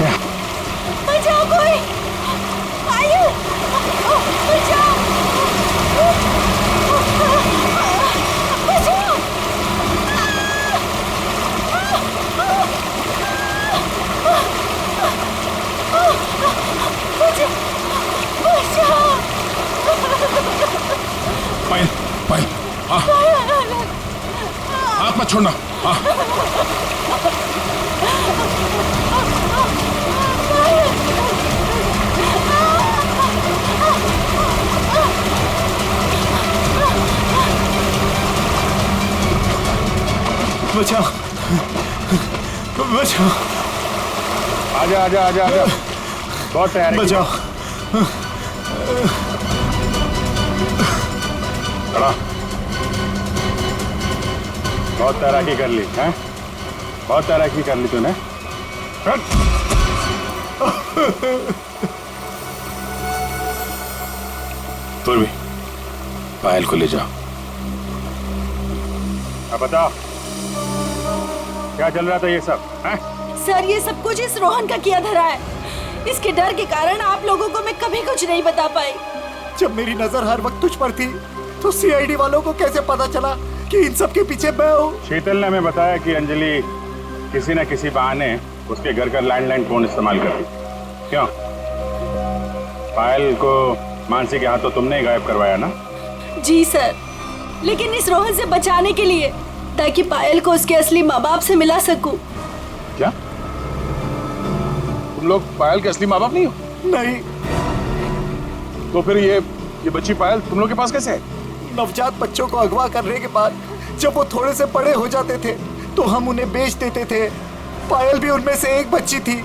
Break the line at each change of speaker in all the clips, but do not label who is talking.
बचाओ कोई, पायल, बचाओ, बचाओ, बचाओ।
पायल, पायल, हाथ मत छोड़ना।
बचाओ, बचाओ,
आजा आजा आजा आजा, बहुत तैयार है।
बचाओ।
खड़ा। बहुत तैराकी कर ली हैं? बहुत तैराकी कर ली तूने।
तुम भी पायल को ले जाओ।
अब बताओ क्या चल रहा था ये सब हैं?
सर, ये सब कुछ इस रोहन का किया धरा है। इसके डर के कारण आप लोगों को मैं कभी कुछ नहीं बता पाई।
जब मेरी नजर हर वक्त तुझ पर थी तो सीआईडी वालों को कैसे पता चला कि इन सब के पीछे मैं हूँ?
शीतल ने हमें बताया कि अंजलि किसी न किसी बहाने उसके घर का लैंडलाइन फोन इस्तेमाल करती। क्यों? पायल को मानसी के हाथों तुमने ही गायब करवाया ना?
जी सर, लेकिन इस रोहन से बचाने के लिए, ताकि पायल को उसके असली माँ बाप से मिला सकूं।
क्या तुम लोग पायल के असली माँ बाप नहीं हो?
नहीं।
तो फिर ये बच्ची पायल तुम लोग के पास कैसे है?
नवजात बच्चों को अगवा करने के बाद जब वो थोड़े से बड़े हो जाते थे तो हम उन्हें बेच देते थे। पायल भी उनमें से एक बच्ची थी।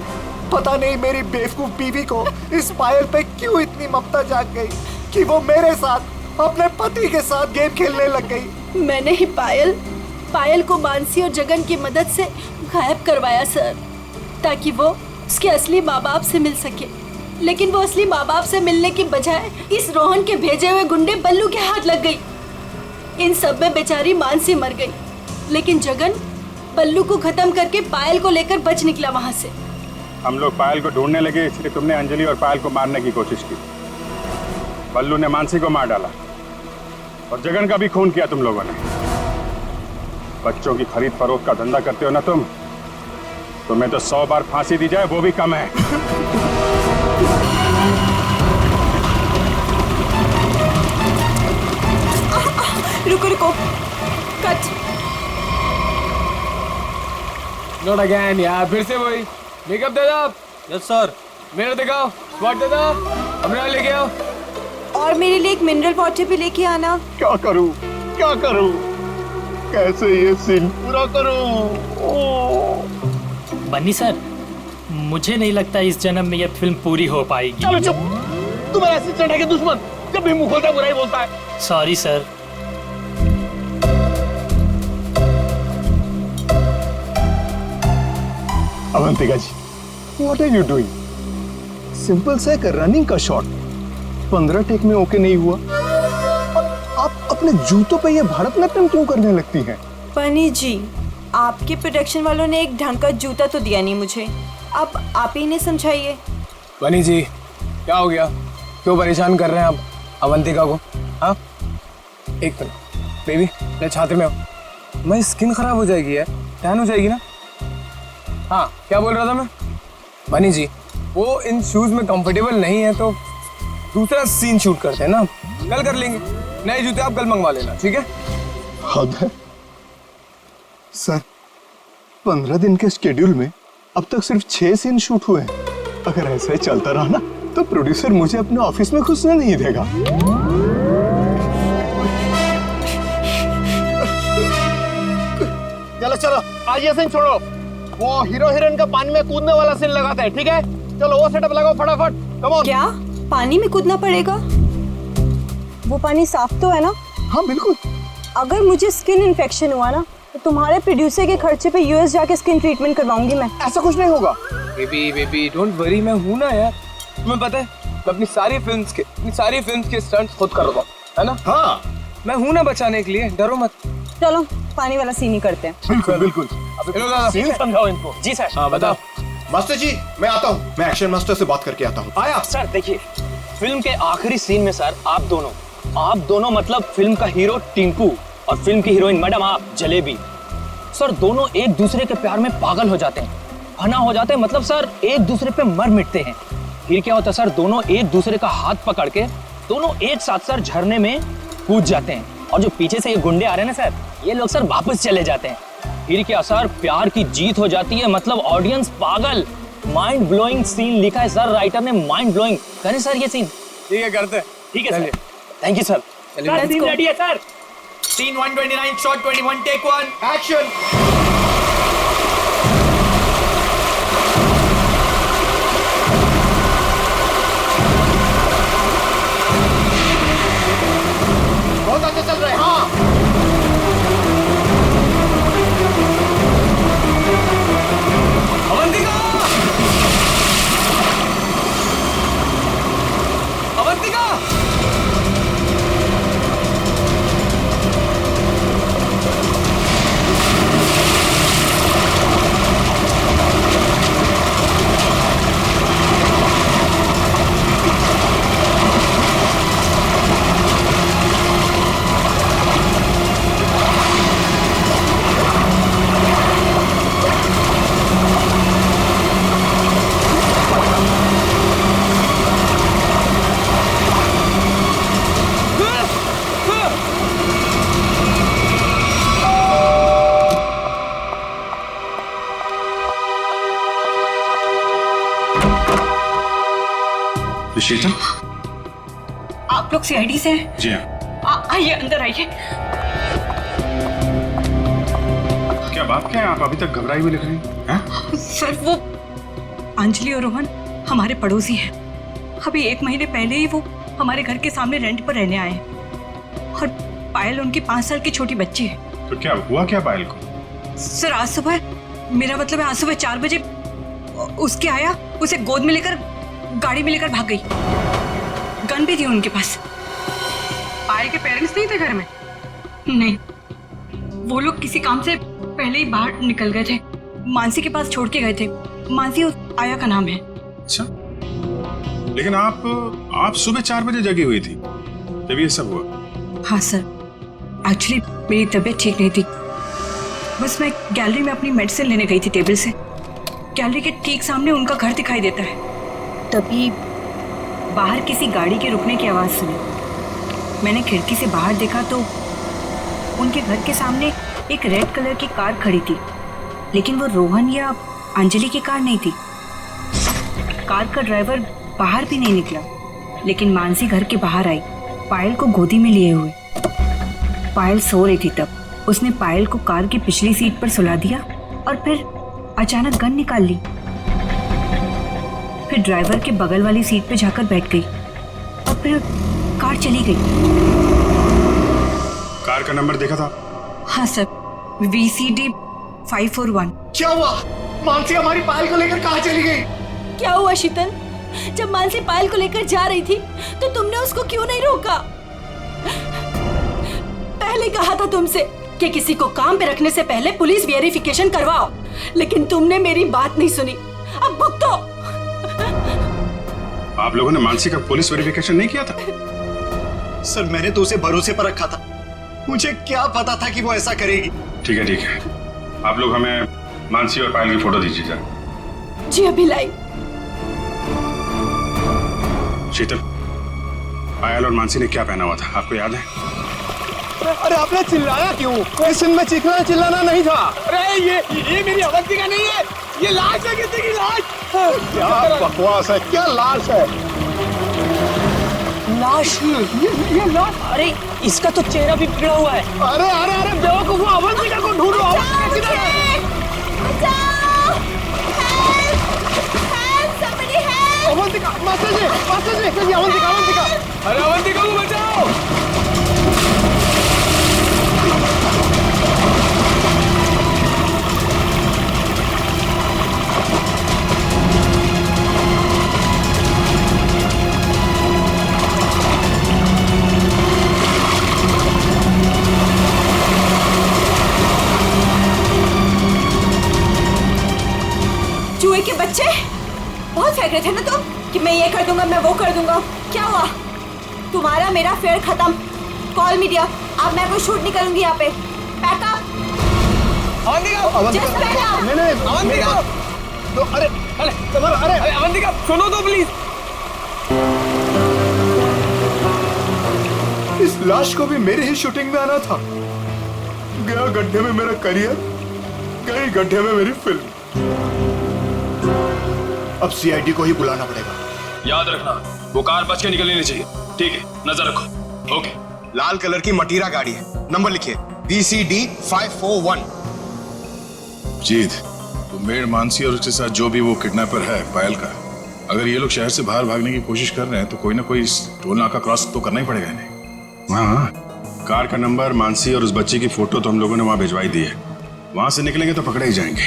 पता नहीं मेरी बेवकूफ बीवी को इस पायल पे क्यों इतनी ममता जाग गई कि वो मेरे साथ, अपने पति के साथ गेम खेलने लग गई।
मैंने ही पायल को मानसी और जगन की मदद से गायब करवाया सर, ताकि वो उसके असली माँ बाप से मिल सके। लेकिन वो असली माँ बाप से मिलने की बजाय इस रोहन के भेजे हुए गुंडे बल्लू के हाथ लग गई। इन सब में बेचारी मानसी मर गई, लेकिन जगन बल्लू को खत्म करके पायल को लेकर बच निकला वहाँ से।
हम लोग पायल को ढूंढने लगे, इसलिए तुमने अंजलि और पायल को मारने की कोशिश की। बल्लू ने मानसी को मार डाला और जगन का भी खून किया तुम लोगों ने। बच्चों की खरीद फरोख्त का धंधा करते हो ना तुम, तुम्हें तो 100 बार फांसी दी जाए वो भी कम है।
रुको रुको, कट।
नॉट अगेन यार, फिर से वही। मेकअप दे दो। Yes sir. मेरा दिखाओ, स्पॉट दे दो, हमरा लेके आओ।
और मेरे लिए एक मिनरल वाटर भी लेके आना।
क्या करूं, क्या करूं, कैसे ये सीन पूरा करूं?
बन्नी सर, मुझे नहीं लगता इस जन्म में यह फिल्म पूरी हो पाएगी।
चलो चुप, तुम्हारा असिस्टेंट है कि दुश्मन? जब भी मुंह खोलता है बुराई बोलता है।
Sorry sir.
Avantika ji, what are you doing? Simple सा एक रनिंग का शॉट 15 टेक में ओके नहीं हुआ और आप अपने जूतों पे ये भारतनाट्यम क्यों करने लगती हैं?
बनी जी, आपके प्रोडक्शन वालों ने एक ढंग का जूता तो दिया नहीं मुझे। अब आप ही ने समझाइए।
बनी जी, क्या हो गया? क्यों परेशान कर रहे हैं आप अवंतिका को? हाँ, एक मिनट बेबी, मेरे छात्र में हो। मैं स्किन खराब हो जाएगी यार, टैन हो जाएगी ना। हाँ, क्या बोल रहा था मैं? बनी जी, वो इन शूज में कंफर्टेबल नहीं है तो दूसरा सीन शूट करते हैं ना, कल कर लेंगे। नए जूते आप कल मंगवा लेना, ठीक है?
हद है सर, 15 दिन के शेड्यूल में अब तक सिर्फ 6 सीन शूट हुए हैं। अगर ऐसा ही चलता रहा ना तो प्रोड्यूसर मुझे अपने ऑफिस में घुसने नहीं देगा।
चलो चलो, आज ये सीन छोड़ो। वो हीरो हीरोइन का पानी में कूदने वाला सीन लगाते हैं, ठीक है? चलो वो सेटअप लगाओ फटाफट, कम ऑन।
क्या पानी में कूदना पड़ेगा? वो पानी साफ तो है ना?
हाँ बिल्कुल।
अगर मुझे स्किन इन्फेक्शन हुआ ना तो तुम्हारे प्रोड्यूसर के खर्चे पे यूएस जाके स्किन ट्रीटमेंट करवाऊंगी मैं।
ऐसा कुछ नहीं होगा। बेबी डोंट वरी, मैं हूं ना यार। तुम्हें पता है मैं अपनी सारी फिल्म्स के स्टंट्स खुद कर रहा हूं, है ना? हाँ, मैं हूं ना बचाने के लिए, डरो मत।
चलो पानी वाला सीन ही करते हैं।
बिल्कुल बिल्कुल।
सीन समझाओ इनको।
जी सर।
हाँ बताओ।
मास्टर जी मैं आता हूँ, मैं एक्शन मास्टर से बात करके आता हूँ। आया
सर देखिए, फिल्म के आखिरी सीन में सर आप दोनों मतलब फिल्म का हीरो टिंकू और फिल्म की हीरोइन मैडम आप जलेबी, सर दोनों एक दूसरे के प्यार में पागल हो जाते हैं, फना हो जाते हैं, मतलब सर एक दूसरे पे मर मिटते हैं। फिर क्या होता है सर, दोनों एक दूसरे का हाथ पकड़ के दोनों एक साथ सर झरने में कूद जाते हैं, और जो पीछे से ये गुंडे आ रहे हैं ना सर, ये लोग सर वापस चले जाते हैं। फिर क्या सर, प्यार की जीत हो जाती है, मतलब ऑडियंस पागल। माइंड ब्लोइंग सीन लिखा है सर राइटर ने, माइंड ब्लोइंग। करें सर ये सीन?
ठीक है करते हैं।
ठीक है sir, thank you sir. Scene ready है sir.
Scene 129 shot 21 take 1 action. बहुत अच्छा चल रहा है। हाँ
अवंतिका! अवंतिका!
शीतल,
आप लोग सीआईडी से हैं?
जी हाँ।
आइए अंदर आइए।
क्या बात क्या है, आप अभी तक घबराई हुई लग रही हैं?
सर वो अंजलि और रोहन हमारे पड़ोसी हैं। अभी 1 महीने पहले ही वो हमारे घर के सामने रेंट पर रहने आए हैं, और पायल उनकी 5 साल की छोटी बच्ची है।
तो क्या हुआ क्या पायल को?
सर आज सुबह, मेरा मतलब है आज सुबह 4 बजे उसके आया, उसे गोद में लेकर गाड़ी में लेकर भाग गई। गन भी थी उनके पास। पायल के पेरेंट्स नहीं थे घर में? नहीं, वो लोग किसी काम से पहले ही बाहर निकल गए थे, मानसी के पास छोड़ के गए थे। मानसी उस आया का नाम है।
अच्छा, लेकिन आप सुबह 4 बजे जगी हुई थी जब ये सब हुआ?
हाँ सर, एक्चुअली मेरी तबीयत ठीक नहीं थी, बस मैं गैलरी में अपनी मेडिसिन लेने गई थी टेबल से। गैलरी के ठीक सामने उनका घर दिखाई देता है। तभी बाहर किसी गाड़ी के रुकने की आवाज़ सुनी। मैंने खिड़की से बाहर देखा तो उनके घर के सामने एक रेड कलर की कार खड़ी थी, लेकिन वो रोहन या अंजलि की कार नहीं थी। कार का ड्राइवर बाहर भी नहीं निकला, लेकिन मानसी घर के बाहर आई, पायल को गोदी में लिए हुए। पायल सो रही थी तब उसने पायल को कार की पिछली सीट पर सुला दिया और फिर अचानक गन निकाल ली। फिर ड्राइवर के बगल वाली सीट पे जाकर बैठ गई और फिर कार चली गई।
कार का नंबर देखा था?
हाँ सर, VCD 541।
क्या हुआ? मानसी हमारी पायल को लेकर कहाँ चली गई?
क्या हुआ शीतल? जब मानसी पायल को लेकर जा रही थी तो तुमने उसको क्यों नहीं रोका? पहले कहा था तुमसे कि किसी को काम पे रखने से पहले पुलिस वेरिफिकेशन करवाओ, लेकिन तुमने मेरी बात नहीं सुनी। अब भुगतो।
आप लोगों ने मानसी का पुलिस वेरिफिकेशन नहीं किया था?
सर मैंने तो उसे भरोसे पर रखा था, मुझे क्या पता था कि वो ऐसा करेगी।
ठीक है, आप लोग हमें मानसी और पायल की फोटो दीजिए जरा।
जी अभी लाई।
शीतल, पायल और मानसी ने क्या पहना हुआ था आपको याद है?
अरे आपने चिल्लाया क्यों? इस सीन में चिल्लाना नहीं था। अरे ये मेरी अवंतिका नहीं है, ये लाश है, किसी की लाश।
क्या बकवास है, क्या लाश है?
लाश? ये लाश? अरे इसका तो चेहरा भी बिगड़ा हुआ है।
अरे बेवकूफो, अवंतिका को ढूंढो। अवंतिका किधर है? अवंतिका, मास्टर जी, अवंतिका। अरे अवंतिका को बचाओ।
चूहे के बच्चे,
बहुत फेंक रहे थे ना तुम कि मैं ये कर दूंगा, मैं वो कर दूंगा। क्या हुआ? तुम्हारा मेरा फेयर खत्म। कॉल मीडिया, अब मैं कोई शूट नहीं करूंगी यहाँ पे। पैकअप। Just pack up.
नहीं अवंतिका, तो अरे तुम्हारा अरे अवंतिका सुनो तो प्लीज।
इस लाश को भी मेरी ही शूटिंग में आना था। गया गड्ढे में मेरा करियर, गई गड्ढे में मेरी फिल्म। अब सीआईडी को ही बुलाना पड़ेगा।
याद रखना वो कार बच के निकलनी नहीं चाहिए, ठीक है? नजर रखो। ओके।
लाल कलर की मटीरा गाड़ी है, नंबर लिखिए VCD 541।
जीत, तो मेड मानसी और उसके साथ जो भी वो किडनैपर है पायल का, अगर ये लोग शहर से बाहर भागने की कोशिश कर रहे हैं तो कोई ना कोई टोल नाका क्रॉस तो करना ही पड़ेगा इन्हें। हाँ, कार का नंबर, मानसी और उस बच्ची की फोटो तो हम लोगों ने वहां भिजवाई दी है। वहां से निकलेंगे तो पकड़े ही जाएंगे।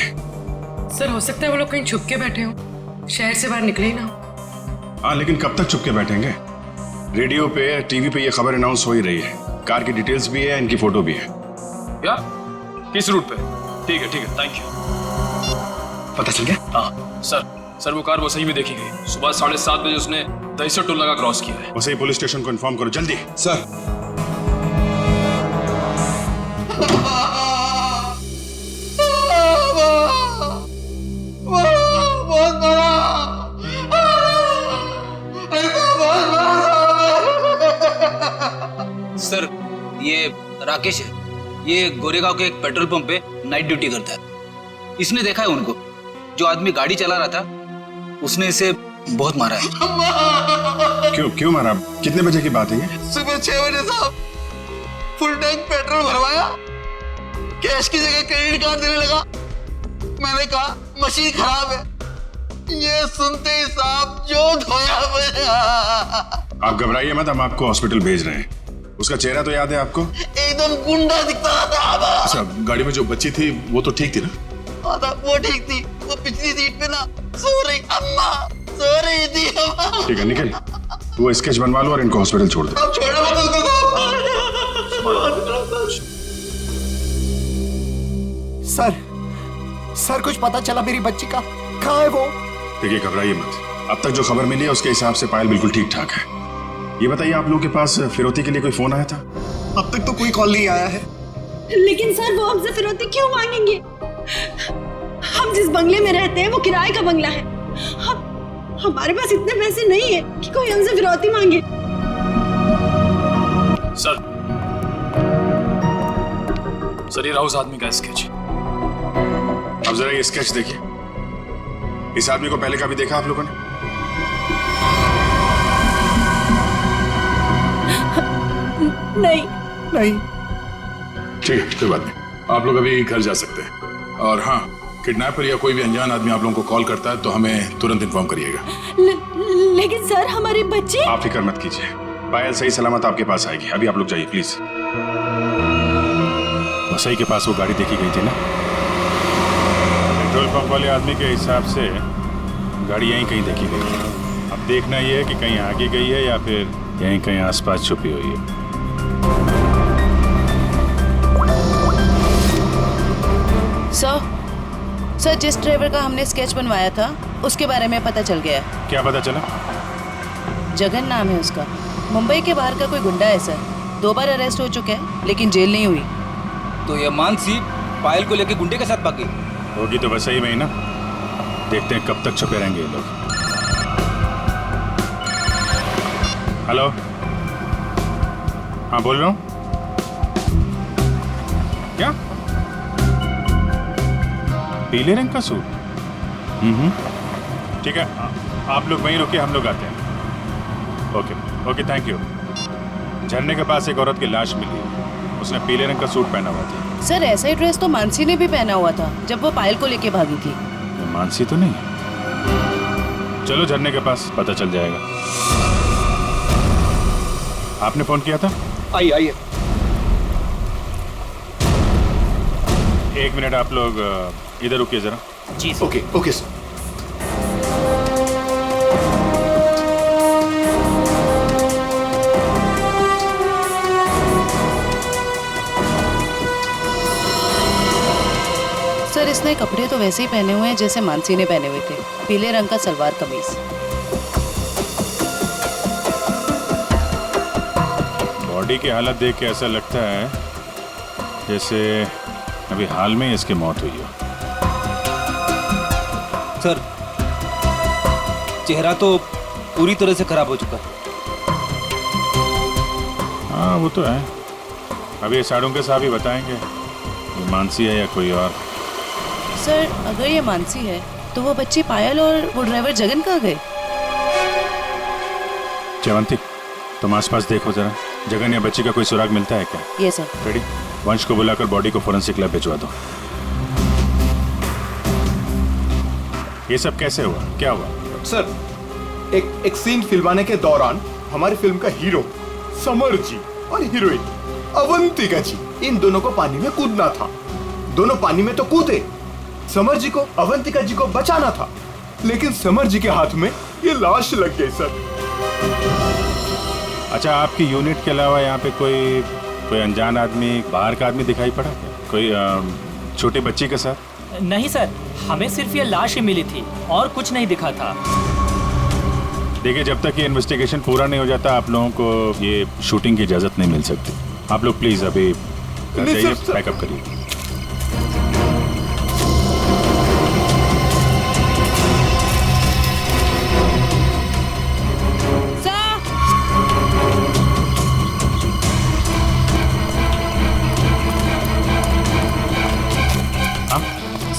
सर हो सकता है वो लोग कहीं छुप के बैठे हो, शहर से बाहर निकले ही ना हो।
हाँ, लेकिन कब तक चुप के बैठेंगे? रेडियो पे, टीवी पे ये खबर अनाउंस हो ही रही है। कार की डिटेल्स भी है, इनकी फोटो भी है।
क्या? किस रूट पे? ठीक है, थैंक यू।
पता चल गया?
हाँ सर वो कार वो सही में देखी गई। सुबह 7:30 बजे उसने दहीसर टोल नाका क्रॉस किया है।
वैसे ही पुलिस स्टेशन को इन्फॉर्म करो जल्दी।
सर।
सर ये राकेश है, ये गोरेगांव के एक पेट्रोल पंप पे नाइट ड्यूटी करता है। इसने देखा है उनको, जो आदमी गाड़ी चला रहा था उसने इसे बहुत मारा है।
क्यों मारा? कितने बजे की बात है ये?
सुबह 6 बजे साहब। फुल टैंक पेट्रोल भरवाया, कैश की जगह क्रेडिट कार्ड देने लगा। मैंने कहा मशीन खराब है। ये सुनते ही साहब जो धोया मेरा।
आप घबराइए मत, हम आपको हॉस्पिटल भेज रहे हैं। उसका चेहरा तो याद है आपको?
एकदम गुंडा दिखता था।
अच्छा, गाड़ी में जो बच्ची थी वो तो ठीक थी ना?
वो ठीक थी, वो पिछली सीट पे ना सो रही अम्मा, सो रही थी अम्मा।
ठीक है, निकल वो स्केच बनवा लो और इनको हॉस्पिटल छोड़ दो।
अब छोड़ो मत उसको
सर, सर कुछ पता चला मेरी बच्ची का? कहाँ है वो?
देखिए घबराइए मत, अब तक जो खबर मिली है उसके हिसाब से पायल बिल्कुल ठीक ठाक है। ये बताइए आप लोगों के पास फिरौती के लिए कोई फोन आया था?
अब तक तो कोई कॉल नहीं आया है।
लेकिन सर वो हमसे फिरौती क्यों मांगेंगे? हम जिस बंगले में रहते हैं वो किराए का बंगला है। हमारे पास इतने पैसे नहीं है कि कोई हमसे फिरौती मांगे।
सर ये रहा उस आदमी का स्केच।
अब जरा ये स्केच देखिए। इस आदमी को पहले कभी देखा आप लोगों ने?
नहीं।
ठीक है, कोई बात नहीं, आप लोग अभी घर जा सकते हैं। और हाँ, किडनैपर या कोई भी अनजान आदमी आप लोगों को कॉल करता है तो हमें तुरंत इन्फॉर्म करिएगा।
लेकिन सर हमारी बच्ची।
आप फिक्र मत कीजिए, पायल सही सलामत आपके पास आएगी। अभी आप लोग जाइए प्लीज। वसई के पास वो गाड़ी देखी गई थी ना?
पेट्रोल पंप वाले आदमी के हिसाब से गाड़ी यहीं कहीं देखी गई है। अब देखना ये है कि कहीं आगे गई है या फिर यहीं कहीं आसपास छुपी हुई है।
सर जिस ड्राइवर का हमने स्केच बनवाया था उसके बारे में पता चल गया।
क्या पता चला?
जगन नाम है उसका, मुंबई के बाहर का कोई गुंडा है सर। 2 बार अरेस्ट हो चुका है लेकिन जेल नहीं हुई।
तो ये मानसी पायल को लेके गुंडे के साथ भागी
होगी तो बस सही में ही ना। देखते हैं कब तक छुपे रहेंगे ये लोग। हेलो, हाँ बोल रहा हूँ। क्या? पीले रंग का सूट? ठीक है, आप लोग वहीं रुकिए, हम लोग आते हैं। Okay, thank you. झरने के पास एक औरत की लाश मिली, उसने पीले रंग का सूट पहना हुआ था।
सर ऐसा ही ड्रेस तो मानसी ने भी पहना हुआ था जब वो पायल को लेके भागी थी।
मानसी तो नहीं? चलो झरने के पास पता चल जाएगा। आपने फोन किया था?
आइए।
1 मिनट, आप लोग इधर रुकिए जरा।
जी
ओके सर।
सर इस उसने कपड़े तो वैसे ही पहने हुए हैं जैसे मानसी ने पहने हुए थे, पीले रंग का सलवार कमीज।
बॉडी की हालत देख के ऐसा लगता है जैसे अभी हाल में इसकी मौत हुई हो।
सर, चेहरा तो पूरी तरह से खराब हो चुका है।
हाँ वो तो है। अभी ये साड़ों के साहब ही बताएंगे ये मानसी है या कोई और।
सर अगर ये मानसी है तो वो बच्ची पायल और वो ड्राइवर जगन कहाँ गए?
जयवंती तुम आसपास देखो जरा, जगन या बच्ची का कोई सुराग मिलता है क्या?
ये सर।
रेडी, वंश को बुलाकर बॉडी को फोरेंसिक लैब भिजवा दो। ये सब कैसे हुआ, क्या हुआ?
सर एक सीन फिल्माने के दौरान हमारी फिल्म का हीरो समर जी और हीरोइन अवंतिका जी, इन दोनों को पानी में कूदना था। दोनों पानी में तो कूदे, समर जी को अवंतिका जी को बचाना था, लेकिन समर जी के हाथ में ये लाश लग गई सर।
अच्छा, आपकी यूनिट के अलावा यहाँ पे कोई अनजान आदमी, बाहर का आदमी दिखाई पड़ा क्या? कोई छोटी बच्ची के साथ?
नहीं सर, हमें सिर्फ ये लाश ही मिली थी और कुछ नहीं दिखा था।
देखिए, जब तक ये इन्वेस्टिगेशन पूरा नहीं हो जाता आप लोगों को ये शूटिंग की इजाजत नहीं मिल सकती। आप लोग प्लीज अभी जाइए, पैकअप करिए।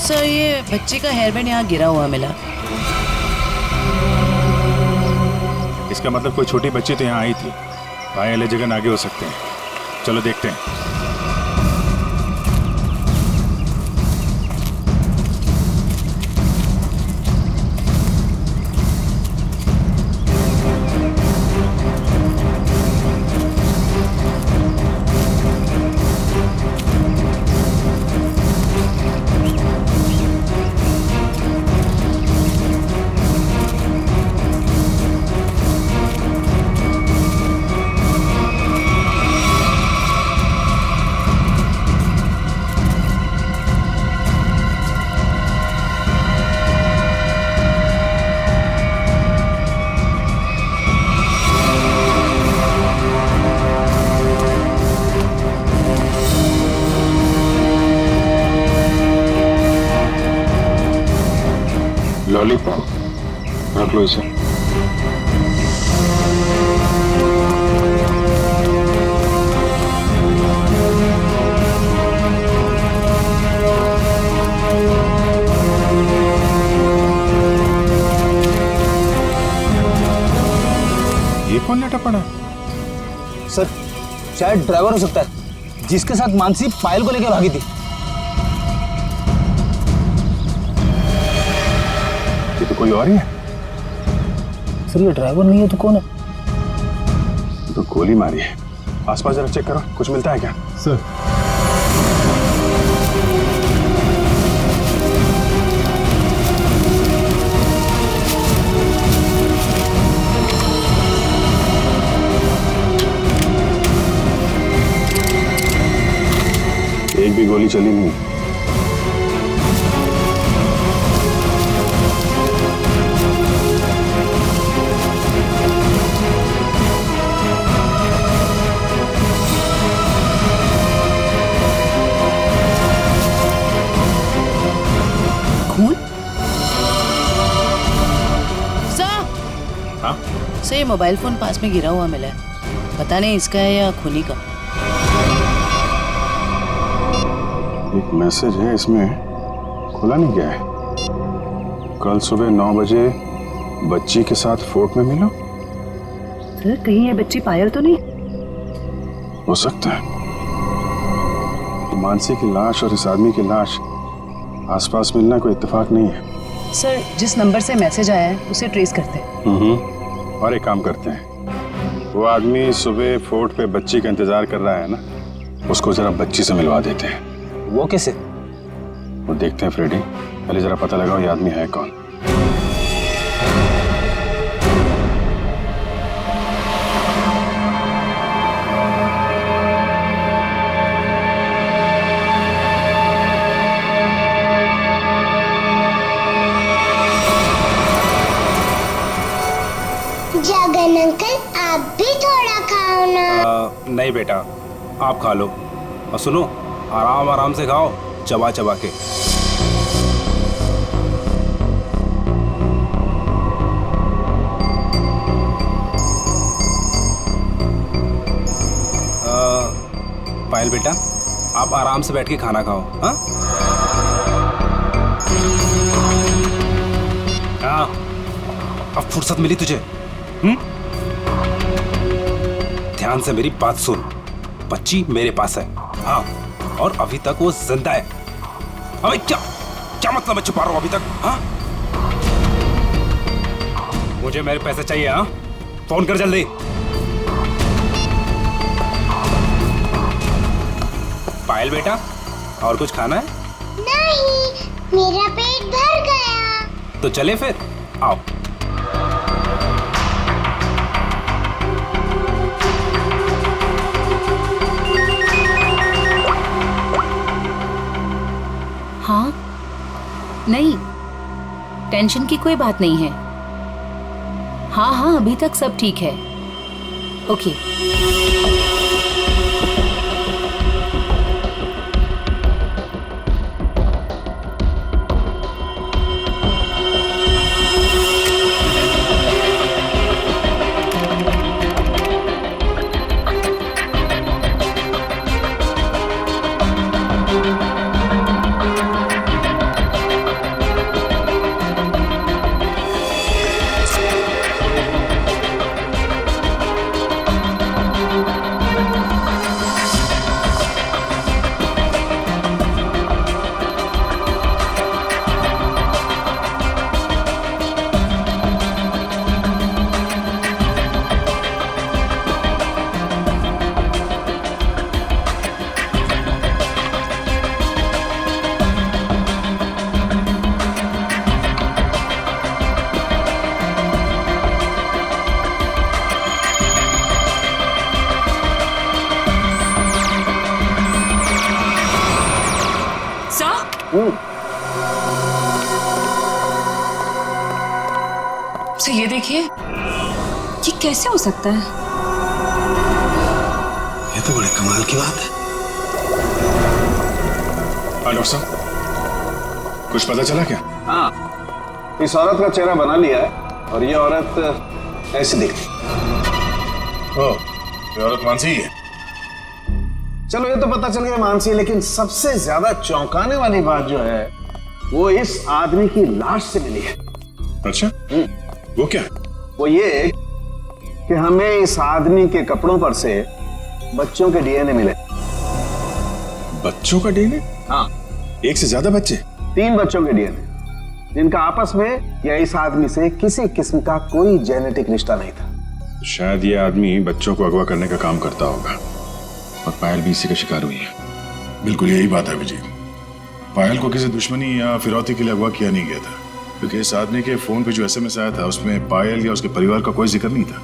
सर ये बच्ची का हेयर बैंड यहाँ गिरा हुआ मिला।
इसका मतलब कोई छोटी बच्ची तो यहाँ आई थी। पायल जगन आगे हो सकते हैं, चलो देखते हैं। लॉलीपॉप रख लो इसे। ये कौन लेटा पड़ा?
सर शायद ड्राइवर हो सकता है जिसके साथ मानसी पायल को लेकर भागी थी।
ये तो कोई और ही है।
सर ये ड्राइवर नहीं है तो कौन है?
तो गोली मारी है। आसपास जरा चेक करो, कुछ मिलता है क्या?
सर
एक भी गोली चली नहीं।
खून? सर
हाँ?
सर ये मोबाइल फोन पास में गिरा हुआ मिला है, पता नहीं इसका है या खूनी का।
एक मैसेज है इसमें, खुला नहीं गया है। कल सुबह 9 बजे बच्ची के साथ फोर्ट में मिलो।
सर कहीं ये बच्ची पायल तो नहीं?
हो सकता है। मानसी की लाश और इस आदमी की लाश आसपास मिलना कोई इत्तेफाक नहीं है।
सर जिस नंबर से मैसेज आया है उसे ट्रेस करते हैं।
और एक काम करते हैं, वो आदमी सुबह फोर्ट पे बच्ची का इंतजार कर रहा है ना, उसको जरा बच्ची से मिलवा देते हैं।
वो कैसे?
वो देखते हैं फ्रेडी, पहले जरा पता लगाओ ये आदमी है कौन।
जगन अंकल, आप भी थोड़ा खाओ ना।
नहीं बेटा, आप खा लो। और सुनो, आराम आराम से खाओ, चबा चबा के। पायल बेटा, आप आराम से बैठ के खाना खाओ। हाँ हाँ, अब फुर्सत मिली तुझे? ध्यान से मेरी बात सुन, बच्ची मेरे पास है। हाँ, और अभी तक वो जिंदा है। अबे क्या क्या मतलब है छुपा रहा हूं अभी तक? हाँ, मुझे मेरे पैसे चाहिए। हाँ, फोन कर जल्दी। पायल बेटा, और कुछ खाना है?
नहीं, मेरा पेट भर गया।
तो चले फिर, आओ।
हाँ, नहीं, टेंशन की कोई बात नहीं है। हाँ हाँ, अभी तक सब ठीक है। ओके।
सर ये देखिए, ये कैसे हो सकता है?
ये तो बड़े कमाल की बात है। डॉक्टर साहब, कुछ पता चला क्या?
हाँ, इस औरत का चेहरा बना लिया है और ये औरत ऐसी दिखती।
ओह, ये औरत मानसी ही है।
चलो ये तो पता चल गया मानसी है, लेकिन सबसे ज्यादा चौंकाने वाली बात जो है वो इस आदमी की लाश से मिली है।
अच्छा, वो क्या?
वो ये कि हमें इस आदमी के कपड़ों पर से बच्चों के डीएनए मिले।
बच्चों का डीएनए?
हाँ,
एक से ज्यादा बच्चे?
3 बच्चों के डीएनए, जिनका आपस में या इस आदमी से किसी किस्म का कोई जेनेटिक रिश्ता नहीं था।
शायद ये आदमी बच्चों को अगवा करने का काम करता होगा और पायल भी इसी का शिकार हुई है। बिल्कुल यही बात है अभिजीत। पायल को किसी दुश्मनी या फिरौती के लिए अगवा किया नहीं गया था, क्योंकि इस आदमी के फोन पे जो एसएमएस आया था उसमें पायल या उसके परिवार का कोई जिक्र नहीं था।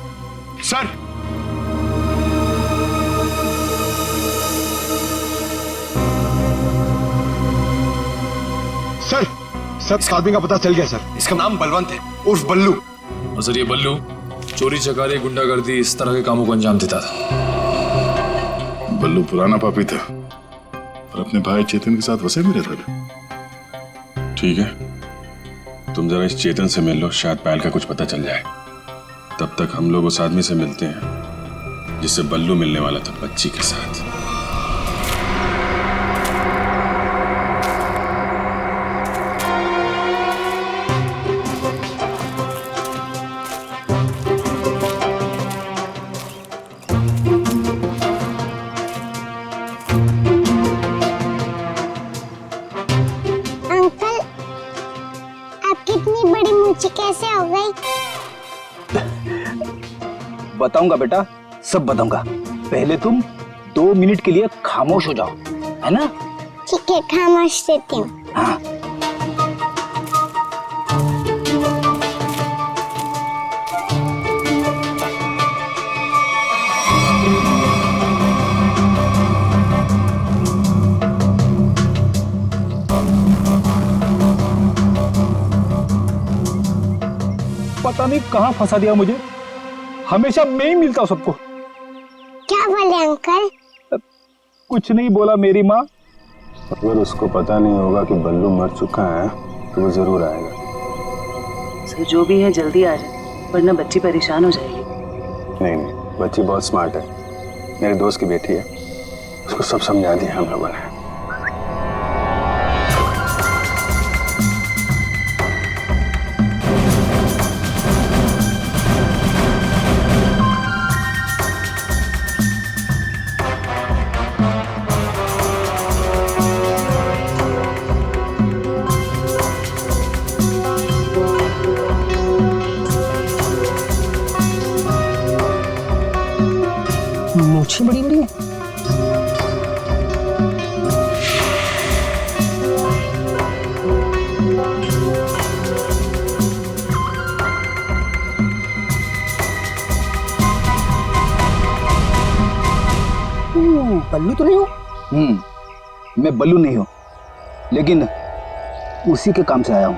सर, सर, इस आदमी का पता चल गया सर। इसका नाम बलवंत है, उर्फ बल्लू।
और सर ये बल्लू चोरी चकारी गुंडागर्दी इस तरह के कामों को अंजाम देता था।
बल्लू पुराना पापी था और अपने भाई चेतन के साथ वैसे भी रहता था। ठीक है, तुम जरा इस चेतन से मिल लो, शायद पायल का कुछ पता चल जाए। तब तक हम लोग उस आदमी से मिलते हैं जिससे बल्लू मिलने वाला था बच्ची के साथ।
अंकल, आपकी इतनी बड़ी मूंछें कैसे हो गई?
बताऊंगा बेटा, सब बताऊंगा। पहले तुम 2 मिनट के लिए खामोश हो जाओ, है ना?
ठीक है, खामोश रहती हूँ।
हाँ। पता नहीं कहां फंसा दिया मुझे।
हमेशा मैं ही मिलता हूँ सबको।
क्या बोले अंकल?
कुछ नहीं बोला मेरी माँ। अगर उसको पता नहीं होगा कि बल्लू मर चुका है तो वो जरूर आएगा।
सर जो भी है जल्दी आ जाए, वरना बच्ची परेशान हो जाएगी।
नहीं, बच्ची बहुत स्मार्ट है, मेरे दोस्त की बेटी है, उसको सब समझा दिया हम लोगों ने।
मूछें बड़ी बड़ी हैं।
बल्लू तो नहीं हो? मैं बल्लू नहीं हूँ, लेकिन उसी के काम से आया हूँ।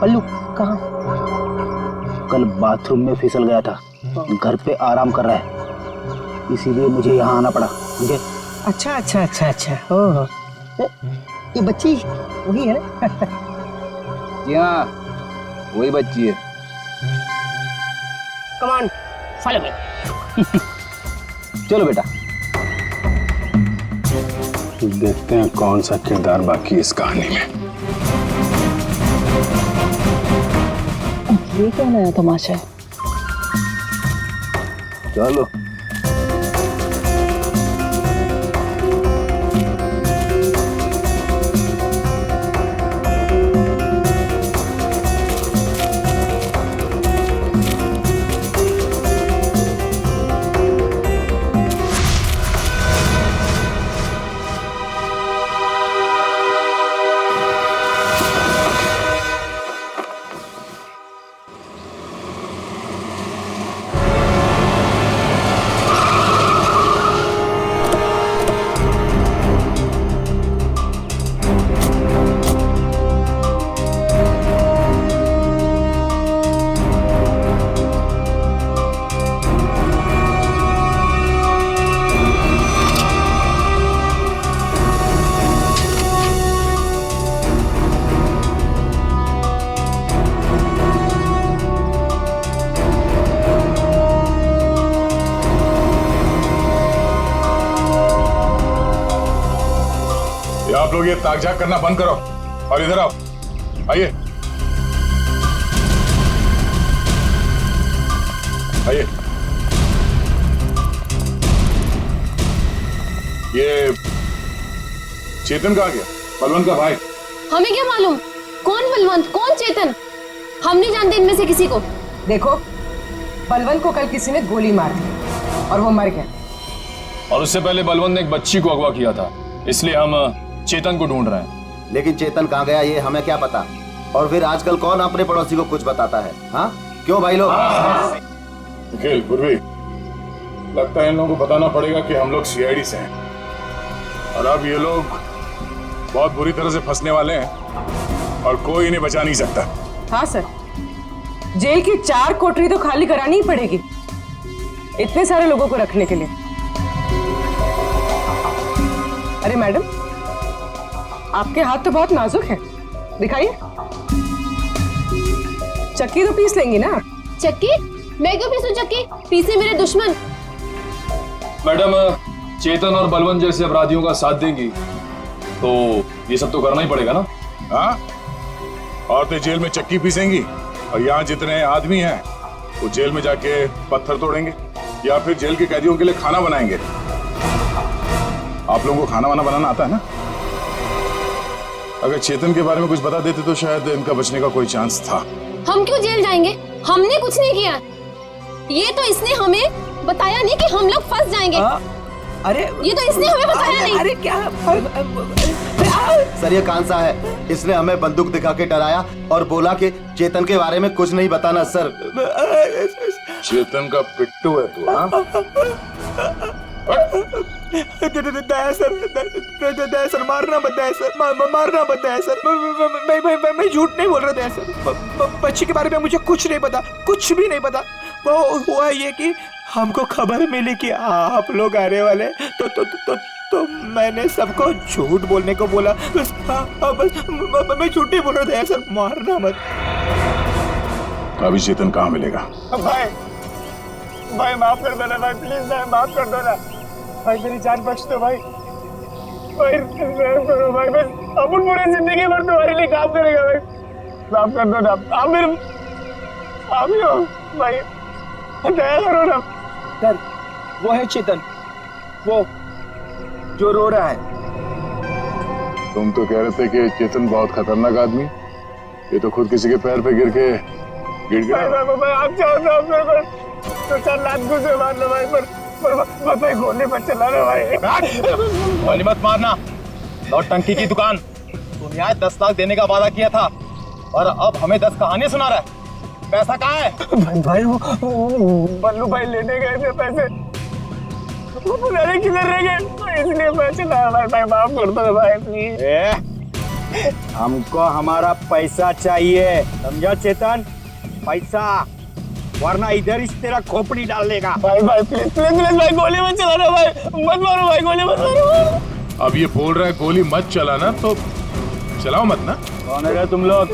बल्लू कहाँ?
कल बाथरूम में फिसल गया था, घर पे आराम कर रहा है, इसीलिए मुझे यहाँ आना पड़ा। मुझे
अच्छा अच्छा अच्छा अच्छा। ओह, ये बच्ची वही है ना?
जी हाँ, वही बच्ची है।
Come on, follow me.
चलो बेटा।
देखते हैं कौन सा किरदार बाकी इस कहानी में।
ये क्या नया तमाशा है?
चलो।
आप लोग ये ताक झाक करना बंद करो और इधर आओ। आइए आइए। ये चेतन कहाँ गया? बलवंत का भाई।
हमें क्या मालूम कौन बलवंत कौन चेतन, हम नहीं जानते इनमें से किसी को।
देखो, बलवंत को कल किसी ने गोली मार दी और वो मर गया।
और उससे पहले बलवंत ने एक बच्ची को अगवा किया था, इसलिए हम चेतन को ढूंढ रहे हैं।
लेकिन चेतन कहाँ गया ये हमें क्या पता। और फिर आजकल कौन अपने पड़ोसी को कुछ बताता है? हाँ क्यों भाई लोग?
निखिल, पूर्वी, लगता है इन लोगों को बताना पड़ेगा कि हम लोग सीआईडी से हैं और अब ये लोग बहुत बुरी तरह से फंसने वाले हैं और कोई इन्हें बचा नहीं सकता।
हाँ सर, जेल की 4 कोठरी तो खाली करानी ही पड़ेगी इतने सारे लोगों को रखने के लिए। अरे मैडम, आपके हाथ तो बहुत नाजुक है, दिखाइए। चक्की तो पीस लेंगी ना?
चक्की? मैं क्यों पीसूं चक्की? पीसे मेरे दुश्मन।
मैडम, चेतन और बलवंत जैसे अपराधियों का साथ देंगी तो ये सब तो करना ही पड़ेगा ना।
हाँ, औरतें जेल में चक्की पीसेंगी और यहाँ जितने आदमी हैं वो जेल में जाके पत्थर तोड़ेंगे या फिर जेल के कैदियों के लिए खाना बनाएंगे। आप लोगों को खाना वाना बनाना आता है ना? अगर चेतन के बारे में कुछ बता देते तो शायद इनका बचने का कोई चांस था।
हम क्यों जेल जाएंगे? हमने कुछ नहीं किया। ये तो इसने हमें बताया नहीं कि हम लोग फंस जाएंगे।
अरे
ये तो इसने हमें बताया नहीं।
अरे क्या
सर ये कांसा है, इसने हमें बंदूक दिखा के डराया और बोला कि चेतन के बारे में कुछ नहीं बताना। सर
चेतन का पिट्टू है तू? हाँ,
दया सर, दया सर, मारना मत दया सर, मारना मत दया सर। मैं झूठ नहीं बोल रहा दया सर। बच्ची के बारे में मुझे कुछ नहीं पता, कुछ भी नहीं पता। वो हुआ ये कि हमको खबर मिली कि आप लोग आने वाले, तो मैंने सबको झूठ बोलने को बोला। बस मैं झूठ नहीं बोल रहा दया सर, मारना मत।
अभी चेतन कहाँ मिलेगा?
भाई माफ कर दो ना भाई, प्लीज भाई माफ कर दो ना भाई, मेरी जान बख्श दो भाई। भाई करो भाई, बस अपन पूरी जिंदगी भर तुम्हारे लिए काम करेगा भाई, माफ कर दो ना। आप मेरे आप ही हो भाई, दया करो ना।
सर वो है चेतन, वो जो रो रहा है।
तुम तो कह रहे थे कि चेतन बहुत खतरनाक आदमी, ये तो खुद किसी के पैर पे गिर गया।
भाई आप चाहो तो आप मेरे को 2-4 लाख घुसे मार लो भाई, पर भाई गोली मत चला रहे भाई।
गोली मत मारना, नौटंकी की दुकान। तुम यहाँ 10 लाख देने का वादा किया था और अब हमें 10 कहानियां सुना रहा है। पैसा कहाँ है?
भाई वो बल्लू भाई लेने गए थे पैसे, वो पता नहीं किधर रह गए, इसलिए मैं चला भाई, माफ कर दो भाई प्लीज।
हमको हमारा पैसा चाहिए, समझा चेतन? पैसा, वरना इधर इस तेरा खोपड़ी डाल देगा।
भाई प्लीज भाई, गोली मत चलाना भाई, मत मारो भाई, गोली मत मारो।
अब ये बोल रहा है गोली मत चलाना, तो चलाओ मत ना।
कौन है तुम लोग?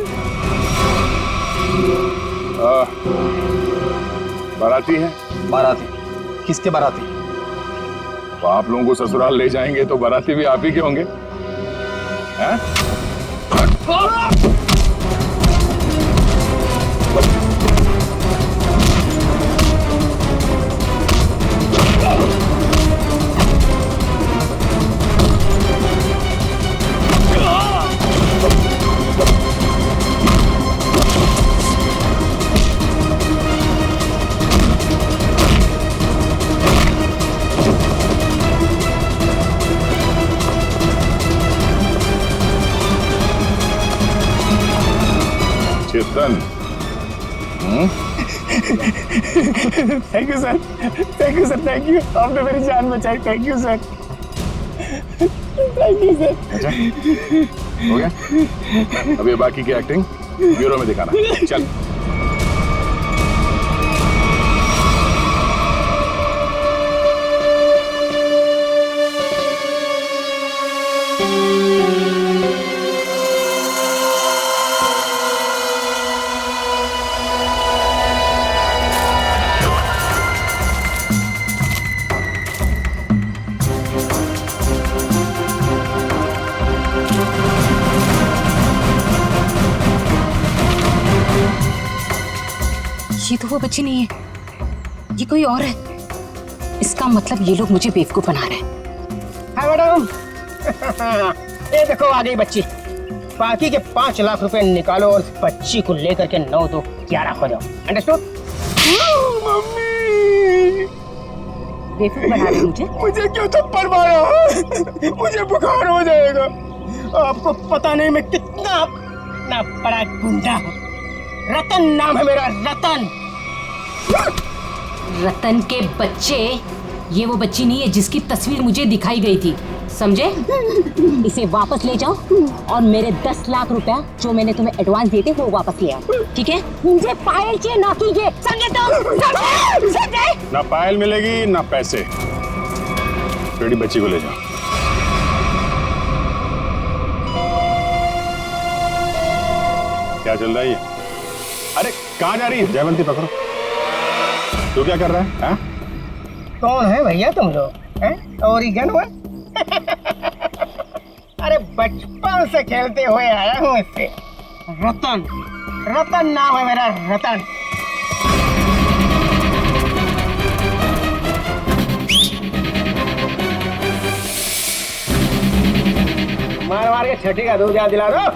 बाराती है।
बाराती? किसके बाराती?
तो आप लोगों को ससुराल ले जाएंगे तो बाराती भी आप ही के होंगे, हैं? Chetan,
thank you sir, thank you sir, thank you, आपने मेरी जान बचाई, thank you sir, thank you sir.
अच्छा हो गया, अब ये बाकी की एक्टिंग ब्यूरो में दिखाना। चल।
ये तो वो बच्ची नहीं है, ये कोई और है। इसका मतलब ये लोग मुझे बेवकूफ बना रहे हैं।
हाय मैडम, ये देखो आ गई बच्ची। बाकी के 5 लाख रुपए निकालो और बच्ची को लेकर के 9 2 11 हो जाओ। अंडरस्टूड?
मम्मी,
बेवकूफ बना रही
मुझे क्यों थप्पड़ मारा? मुझे बुखार हो जाएगा।
आपको पता नहीं मैं कितना बड़ा गुंडा हूँ। रतन नाम है मेरा, रतन।
रतन के बच्चे, ये वो बच्ची नहीं है जिसकी तस्वीर मुझे दिखाई गई थी, समझे? इसे वापस ले जाओ और मेरे 10 लाख रुपया जो मैंने तुम्हें एडवांस दिए थे वो वापस ले आओ, ठीक है? मुझे पायल चाहिए, ना कीजिए, समझे? तो समझे?
ना पायल मिलेगी ना पैसे। बेटी बच्ची को ले जाओ। क्या चल रहा है ये? अरे कहाँ जा रही है? जयवंती पकड़ो। तू क्या कर रहा है? हाँ?
कौन है भैया तुम लोग? ओरिगन हुआ? अरे बचपन से खेलते हुए आया हूँ इससे। रतन, रतन नाम है मेरा, रतन। मार मार के छठी का दूध याद दिला दो।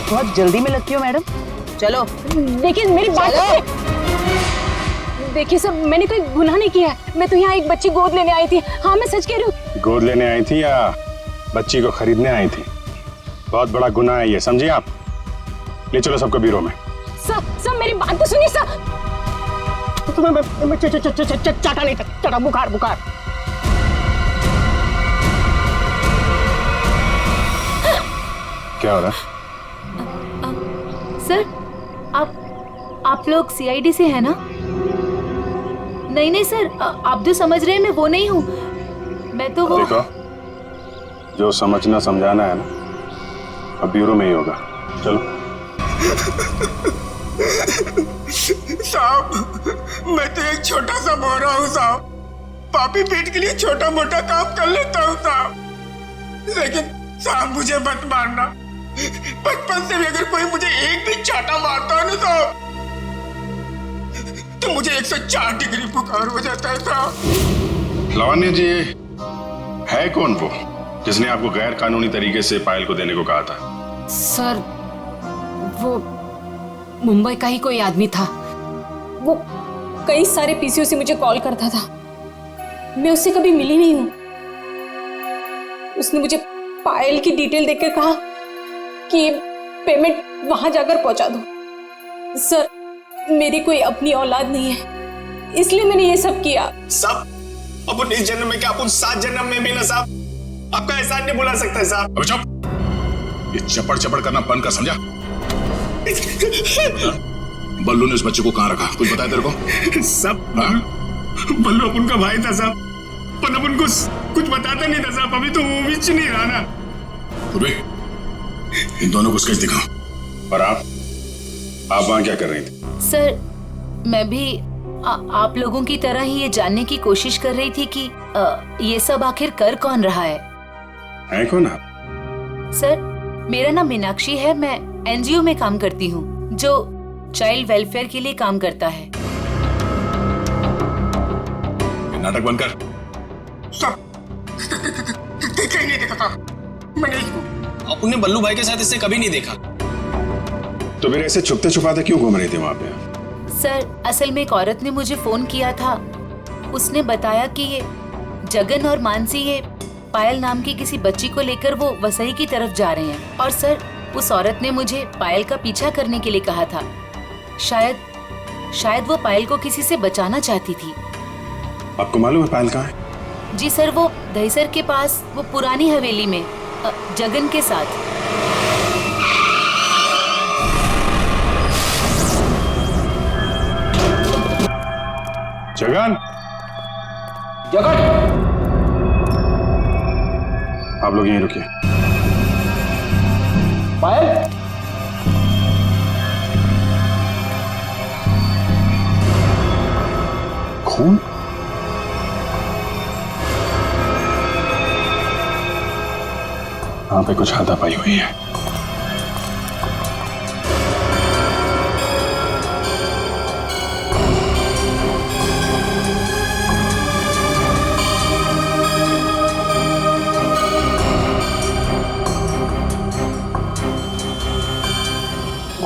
बहुत जल्दी में लगती हो मैडम। चलो, लेकिन मेरी बात देखिए सर, मैंने कोई गुनाह नहीं किया है। मैं तो यहाँ एक बच्ची गोद लेने आई थी। हाँ, मैं सच कह रही हूँ।
गोद लेने आई थी या बच्ची को खरीदने आई थी? बहुत बड़ा गुनाह है ये, समझिए आप। ले चलो सबको ब्यूरो में।
सर मेरी बात तो सुनिए सर। तुम्हें चाटा नहीं था, चाटा बुखार बुखार।
क्या हो रहा है?
सर आप लोग सीआईडी से हैं ना? नहीं सर, आप जो समझ रहे हैं मैं वो नहीं हूँ। मैं तो वो
देखो, जो समझना समझाना है ना, अब ब्यूरो में ही होगा। चलो।
साहब, मैं तो एक छोटा सा मोहरा हूँ साहब। पापी पेट के लिए छोटा मोटा काम कर लेता हूँ साहब। लेकिन साहब मुझे मत मारना। बचपन से भी अगर कोई मुझे एक भी चाटा मारता है ना साहब, तो मुझे 104 डिग्री बुखार हो जाता है साहब।
लावण्य जी, है कौन वो जिसने आपको गैर कानूनी तरीके से पायल को देने को कहा था?
सर वो मुंबई का ही कोई आदमी था। वो कई सारे पीसीओ से मुझे कॉल करता था। मैं उससे कभी मिली नहीं हूं। उसने मुझे पायल की डिटेल देकर कहा कि पेमेंट वहां जाकर पहुंचा दो। सर मेरी कोई अपनी औलाद नहीं है, इसलिए मैंने ये सब किया।
साहब अब इस जन्म में क्या, अपन 7 जन्म में भी ना साहब आपका एहसान नहीं भुला सकता है साहब।
अब चुप, ये चपड़ चपड़ करना बंद कर, समझा? बल्लू ने उस बच्चे को कहाँ रखा, कुछ बताया तेरे को?
सब बल्लू अपन का भाई था साहब, पर अपन को कुछ बताता नहीं था साहब। अभी तो वो भी नहीं रहा ना।
इन दोनों को स्केच दिखाओ। और आप वहां क्या कर रही थी?
सर मैं भी आप लोगों की तरह ही ये जानने की कोशिश कर रही थी कि ये सब आखिर कर कौन रहा है
कौन आप?
सर मेरा नाम मीनाक्षी है। मैं एनजीओ में काम करती हूँ जो चाइल्ड वेलफेयर के लिए काम करता है।
नाटक बंद कर।
देखा ही नहीं देखा, मैंने
आपने बल्लू भाई के साथ इससे कभी नहीं देखा।
तो फिर ऐसे छुपते छुपाते क्यों घूम रही थी वहां पे?
सर असल में एक औरत ने मुझे फोन किया था। उसने बताया कि ये जगन और मानसी ये पायल नाम की किसी बच्ची को लेकर वो वसई की तरफ जा रहे हैं। और सर उस औरत ने मुझे पायल का पीछा करने के लिए कहा था। शायद वो पायल को किसी से बचाना चाहती थी।
आपको मालूम है पायल कहाँ है?
जी सर, वो दहीसर के पास वो पुरानी हवेली में जगन के साथ।
जगन, आप लोग यहीं रुकिए।
पायल,
खून? यहाँ पे कुछ हाथापाई हुई है।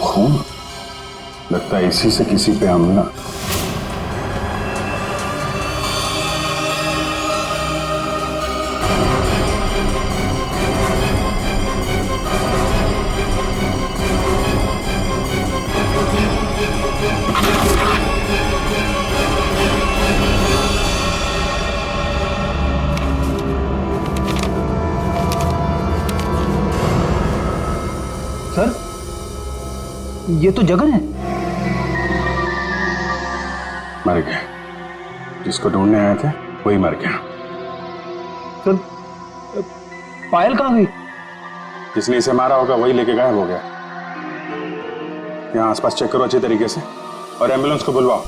खून? लगता है इसी से किसी पे हमला।
सर ये तो जगन है।
मर गया। जिसको ढूंढने आए थे वही मर गया।
सर पायल कहाँ गई?
जिसने इसे मारा होगा वही लेके गायब हो गया। यहाँ आसपास चेक करो अच्छी तरीके से और एम्बुलेंस को बुलवाओ।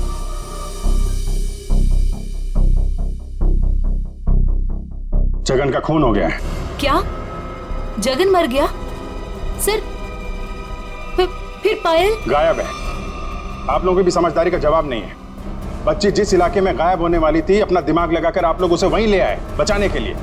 जगन का खून हो गया है।
क्या जगन मर गया? सर फिर पायल
गायब है। आप लोगों की भी समझदारी का जवाब नहीं है। बच्ची जिस इलाके में गायब होने वाली थी, अपना दिमाग लगाकर आप लोग उसे वहीं ले आए बचाने के लिए।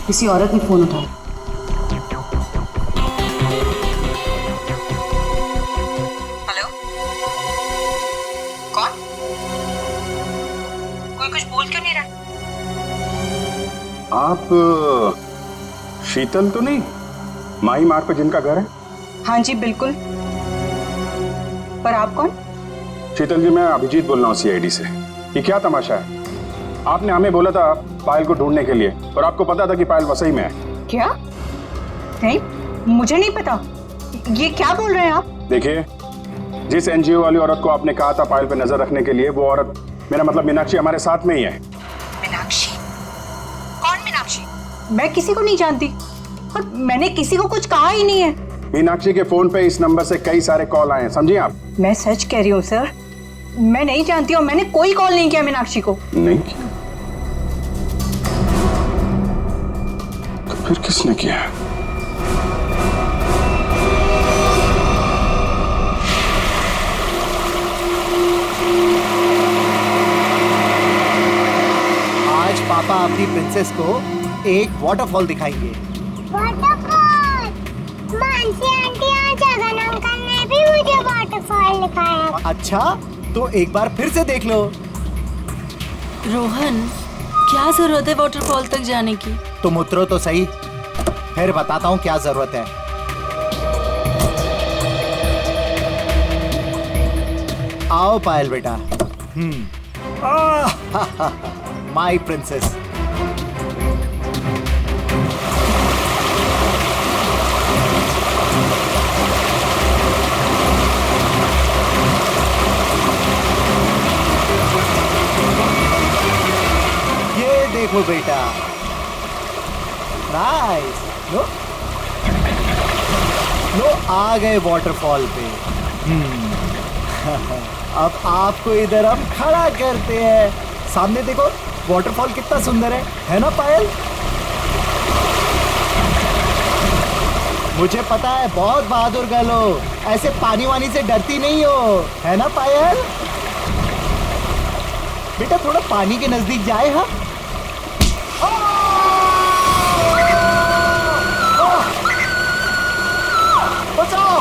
किसी औरत ने फोन उठाया। हेलो, कौन? कोई कुछ बोल क्यों नहीं रहा?
आप शीतल तो नहीं? माही मार्ग पे जिनका घर है?
हाँ जी बिल्कुल। पर आप कौन?
शीतल जी, मैं अभिजीत बोल रहा हूँ सीआईडी से। ये क्या तमाशा है? आपने हमें बोला था पायल को ढूंढने के लिए, और आपको पता था कि पायल वसई में है।
क्या? नहीं, मुझे नहीं पता। ये क्या बोल रहे हैं आप?
देखिए, जिस एनजीओ वाली औरत को आपने कहा था पायल पे नजर रखने के लिए, वो औरत, मेरा मतलब मीनाक्षी, हमारे साथ में ही है।
मीनाक्षी? कौन मीनाक्षी? मैं किसी को नहीं जानती और मैंने किसी को कुछ कहा ही नहीं है।
मीनाक्षी के फोन पे इस नंबर से कई सारे कॉल आए हैं, समझिए आप।
मैं सच कह रही हूँ सर, मैं नहीं जानती और मैंने कोई कॉल नहीं किया मीनाक्षी को।
नहीं किया? तो फिर किसने किया?
आज पापा अपनी प्रिंसेस को एक वाटरफॉल दिखाएंगे।
वाटरफॉल? मानसी आंटी और जगन अंकल ने भी मुझे वाटरफॉल दिखाया।
अच्छा, तो एक बार फिर से देख लो।
रोहन, क्या जरूरत है वाटरफॉल तक जाने की?
तुम उतरो तो सही, फिर बताता हूँ क्या जरूरत है। आओ पायल बेटा। My princess. ये देखो बेटा, नाइस। लो लो, आ गए वाटरफॉल पे। अब आपको इधर हम खड़ा करते हैं। सामने देखो, वाटरफॉल कितना सुंदर है ना पायल? मुझे पता है बहुत बहादुर गर्ल हो, ऐसे पानी वानी से डरती नहीं हो, है ना पायल? बेटा थोड़ा पानी के नजदीक जाए। हाँ, बचाओ।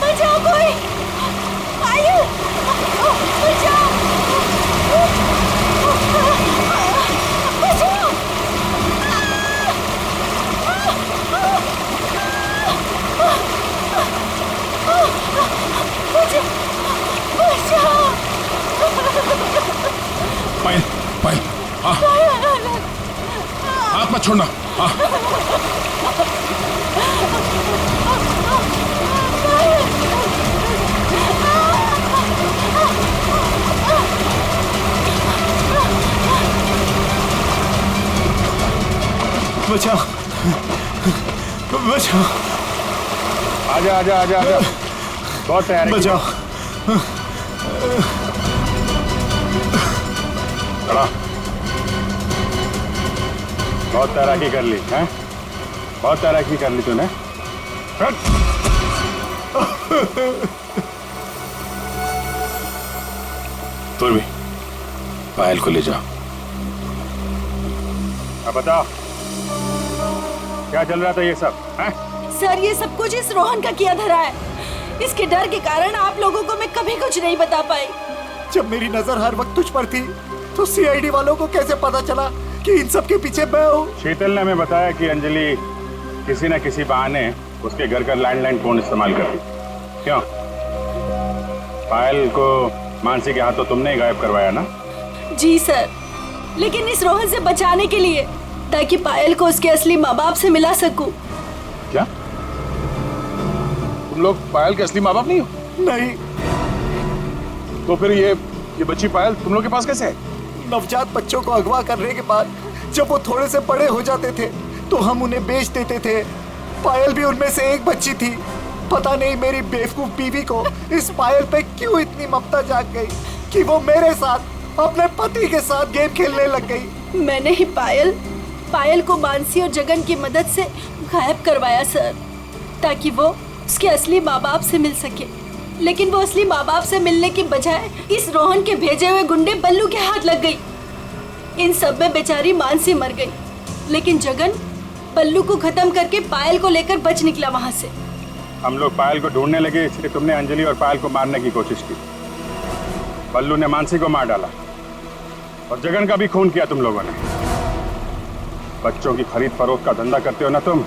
बचाओ कोई! पायल! बचाओ! बचाओ!
पायल, पायल, हाथ मत छोड़ना।
बचाओ, बचाओ।
आजा आजा आजा आजा, बहुत तैयारी।
बचाओ।
खड़ा। बहुत तैराकी कर ली हैं? बहुत तैराकी कर ली तूने।
तुम भी पायल को ले जाओ।
अब बताओ, क्या चल रहा था ये सब? हैं?
सर, ये सब कुछ इस रोहन का किया धरा है। इसके डर के कारण आप लोगों को मैं कभी कुछ नहीं बता पाई।
जब मेरी नजर हर वक्त तुझ पर थी, तो सीआईडी वालों को कैसे पता चला कि इन सब के पीछे मैं हूँ?
शीतल ने हमें बताया कि अंजलि किसी न किसी बहाने उसके घर का लैंडलाइन फोन इस्तेमाल करती। क्यों? पायल को मानसी के हाथों तुमने ही गायब करवाया ना?
जी सर, लेकिन इस रोहन से बचाने के लिए, ताकि पायल को उसके असली माँ बाप से मिला सकूं।
क्या तुम लोग पायल के असली माँ बाप नहीं हो?
नहीं।
तो फिर ये बच्ची पायल तुम लोग के पास कैसे है?
नवजात बच्चों को अगवा करने के बाद जब वो थोड़े से बड़े हो जाते थे, तो हम उन्हें बेच देते थे। पायल भी उनमें से एक बच्ची थी। पता नहीं मेरी बेवकूफ बीवी को इस पायल पे क्यों इतनी ममता जाग गई। कि वो मेरे साथ अपने पति के साथ गेम खेलने लग गई।
मैंने ही पायल को मानसी और जगन की मदद से गायब करवाया सर, ताकि वो उसके असली माँ बाप से मिल सके। लेकिन वो असली माँ बाप से मिलने की बजाय इस रोहन के भेजे हुए गुंडे बल्लू के हाथ लग गई। इन सब में बेचारी मानसी मर गई, लेकिन जगन बल्लू को खत्म करके पायल को लेकर बच निकला वहां से।
हम लोग पायल को ढूंढने लगे, इसलिए तुमने अंजलि और पायल को मारने की कोशिश की। बल्लू ने मानसी को मार डाला और जगन का भी खून किया तुम लोगों ने। बच्चों की खरीद फरोख्त का धंधा करते हो ना तुम,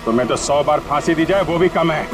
तुम्हें तो 100 बार फांसी दी जाए वो भी कम है।